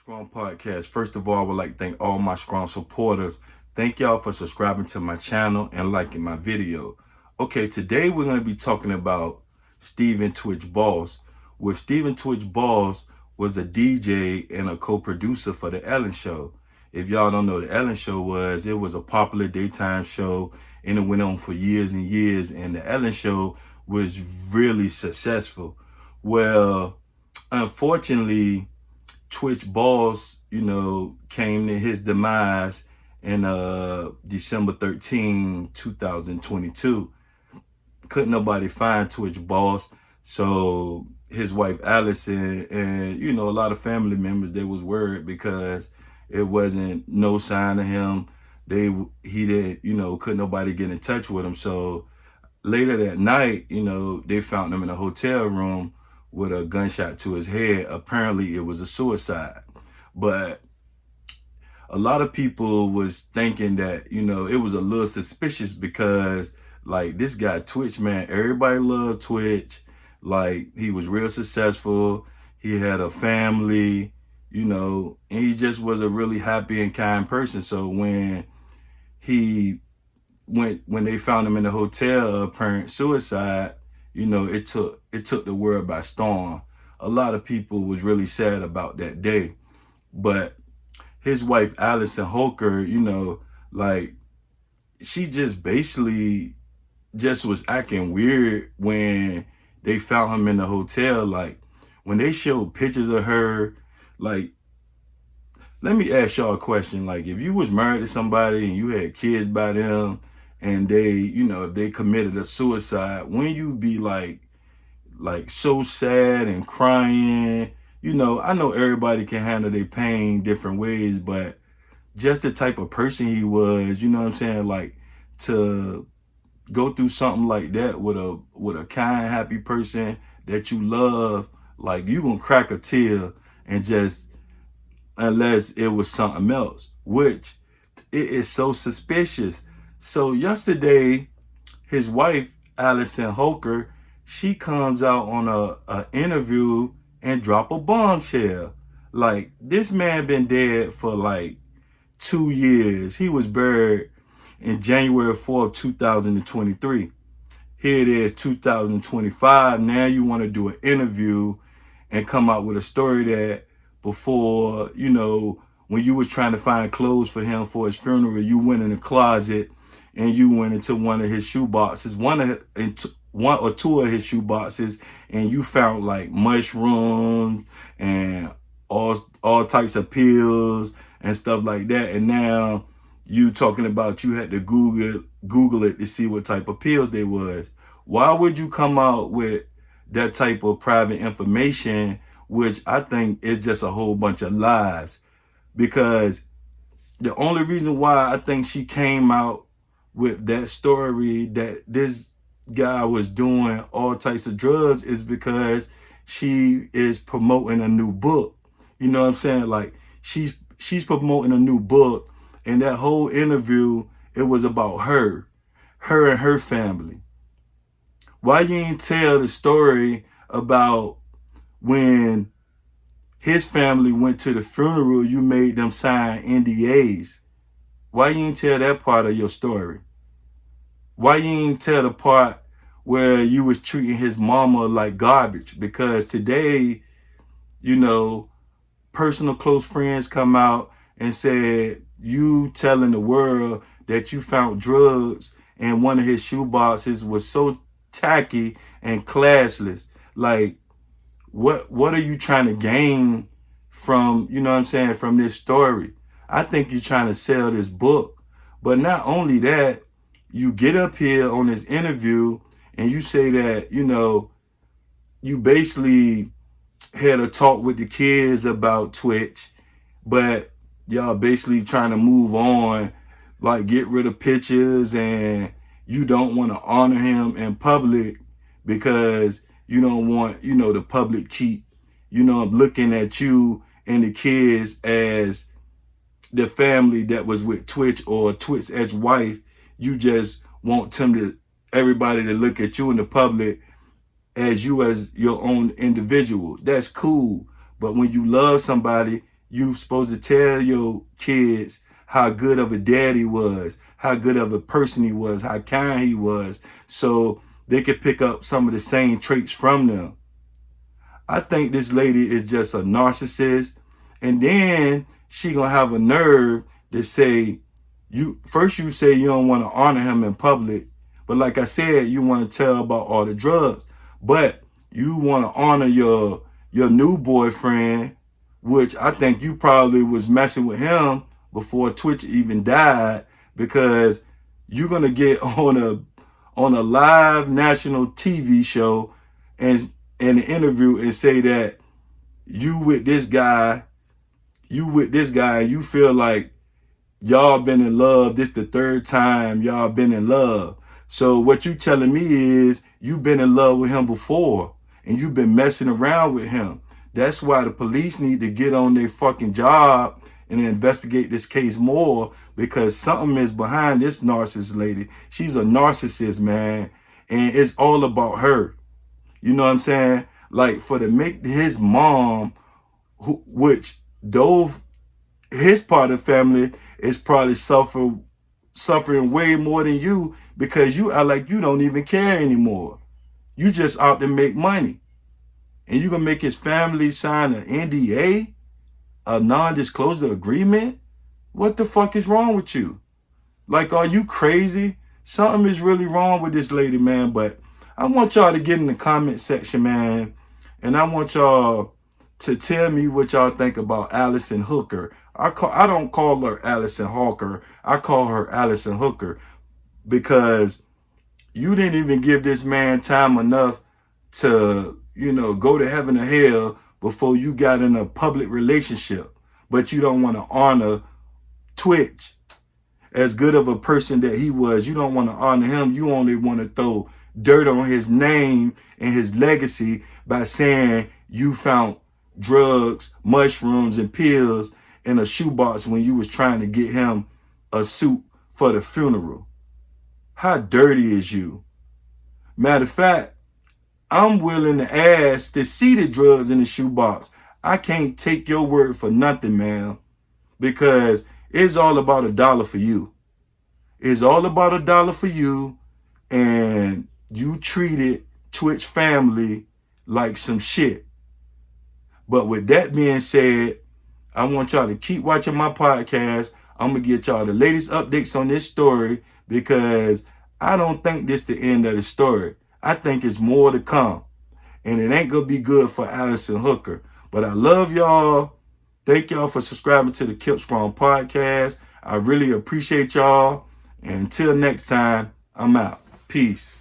Strong Podcast. First of all, I would like to thank all my strong supporters. Thank y'all for subscribing to my channel and liking my video. Okay, today we're going to be talking about Stephen Twitch Boss. Where Stephen Twitch Boss was a DJ and a co-producer for The Ellen Show. If y'all don't know, The Ellen Show was a popular daytime show and it went on for years and years, and The Ellen Show was really successful. Well, unfortunately, Twitch Boss, came to his demise in December 13, 2022. Couldn't nobody find Twitch Boss. So his wife Allison and, a lot of family members, they was worried because it wasn't no sign of him. He didn't, couldn't nobody get in touch with him. So later that night, they found him in a hotel room with a gunshot to his head. Apparently it was a suicide. But a lot of people was thinking that, it was a little suspicious because like this guy Twitch, man, everybody loved Twitch. Like he was real successful. He had a family, and he just was a really happy and kind person. So when they found him in the hotel, apparent suicide, it took the world by storm. A lot of people was really sad about that day. But his wife, Allison Holker, like she just basically just was acting weird when they found him in the hotel. Like when they showed pictures of her, like, let me ask y'all a question. Like if you was married to somebody and you had kids by them and they, if they committed a suicide, when you be like so sad and crying, I know everybody can handle their pain different ways, but just the type of person he was, you know what I'm saying? Like to go through something like that with a kind, happy person that you love, like you gonna crack a tear and just, unless it was something else, which it is so suspicious. So yesterday, his wife, Allison Holker, she comes out on a interview and drop a bombshell. Like this man been dead for like 2 years. He was buried in January 4th, 2023. Here it is, 2025. Now you want to do an interview and come out with a story that before, when you was trying to find clothes for him for his funeral, you went in the closet and you went into one of his shoe boxes, one or two of his shoe boxes, and you found like mushrooms and all types of pills and stuff like that. And now you talking about you had to Google it to see what type of pills they was. Why would you come out with that type of private information, which I think is just a whole bunch of lies? Because the only reason why I think she came out with that story that this guy was doing all types of drugs is because she is promoting a new book. You know what I'm saying? Like she's promoting a new book, and that whole interview, it was about her and her family. Why you ain't tell the story about when his family went to the funeral, you made them sign NDAs? Why you ain't tell that part of your story? Why you ain't tell the part where you was treating his mama like garbage? Because today, personal close friends come out and said you telling the world that you found drugs and one of his shoe boxes was so tacky and classless. Like, what are you trying to gain from, from this story? I think you're trying to sell this book. But not only that, you get up here on this interview and you say that, you basically had a talk with the kids about Twitch, but y'all basically trying to move on, like get rid of pictures, and you don't want to honor him in public because you don't want, the public keep, looking at you and the kids as the family that was with Twitch or Twitch's ex-wife. You just want everybody to look at you in the public as you as your own individual. That's cool. But when you love somebody you supposed to tell your kids how good of a dad he was, how good of a person he was, how kind he was, so they could pick up some of the same traits from them. I think this lady is just a narcissist. And then she gonna have a nerve to say, you say you don't want to honor him in public, but like I said, you want to tell about all the drugs, but you want to honor your new boyfriend, which I think you probably was messing with him before Twitch even died, because you're gonna get on a live national TV show and in an interview and say that you with this guy, and you feel like y'all been in love. This the third time y'all been in love. So what you telling me is you've been in love with him before and you've been messing around with him. That's why the police need to get on their fucking job and investigate this case more, because something is behind this narcissist lady. She's a narcissist, man. And it's all about her. You know what I'm saying? Like, for to make his mom, which dove his part of the family is probably suffering way more than you, because you are like you don't even care anymore. You just out to make money. And you gonna make his family sign an NDA, a non-disclosure agreement? What the fuck is wrong with you? Like, are you crazy? Something is really wrong with this lady, man. But I want y'all to get in the comment section, man. And I want y'all to tell me what y'all think about Allison Hooker. I don't call her Allison Holker. I call her Allison Hooker, because you didn't even give this man time enough to, go to heaven or hell before you got in a public relationship. But you don't want to honor Twitch. As good of a person that he was, you don't want to honor him. You only want to throw dirt on his name and his legacy by saying you found drugs, mushrooms, and pills in a shoebox when you was trying to get him a suit for the funeral. How dirty is you? Matter of fact, I'm willing to ask to see the drugs in the shoebox. I can't take your word for nothing, man, because it's all about $1 for you. It's all about $1 for you, and you treated Twitch family like some shit. But with that being said, I want y'all to keep watching my podcast. I'm going to get y'all the latest updates on this story, because I don't think this the end of the story. I think it's more to come. And it ain't going to be good for Allison Hooker. But I love y'all. Thank y'all for subscribing to the Kept Strong podcast. I really appreciate y'all. And until next time, I'm out. Peace.